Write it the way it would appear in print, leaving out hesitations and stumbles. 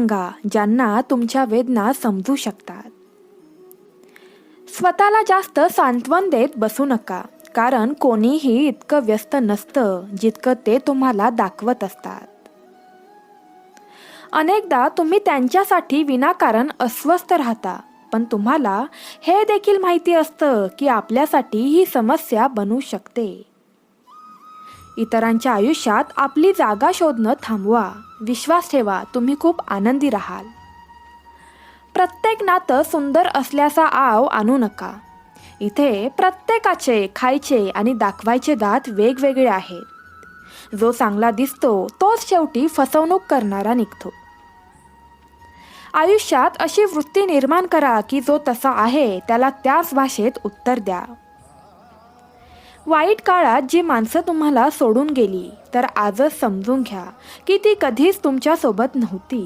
सांगा ज्यांना तुमच्या वेदना समजू शकतात. स्वतःला जास्त सांत्वन देत बसू नका, कारण कोणीही इतकं व्यस्त नसतं जितकं ते तुम्हाला दाखवत असतात. अनेकदा तुम्ही त्यांच्यासाठी विनाकारण अस्वस्थ राहता, पण तुम्हाला हे देखील माहिती असतं की आपल्यासाठी ही समस्या बनू शकते. इतरांच्या आयुष्यात आपली जागा शोधणं थांबवा. विश्वास ठेवा, तुम्ही खूप आनंदी राहाल. प्रत्येक नातं सुंदर असल्याचा आव आणू नका. इथे प्रत्येकाचे खायचे आणि दाखवायचे दात वेगवेगळे आहेत. जो चांगला दिसतो तोच शेवटी फसवणूक करणारा निघतो. आयुष्यात अशी वृत्ती निर्माण करा की जो तसा आहे त्याला त्याच भाषेत उत्तर द्या. वाईट काळात जी माणसं तुम्हाला सोडून गेली, तर आजच समजून घ्या की ती कधीच तुमच्यासोबत नव्हती.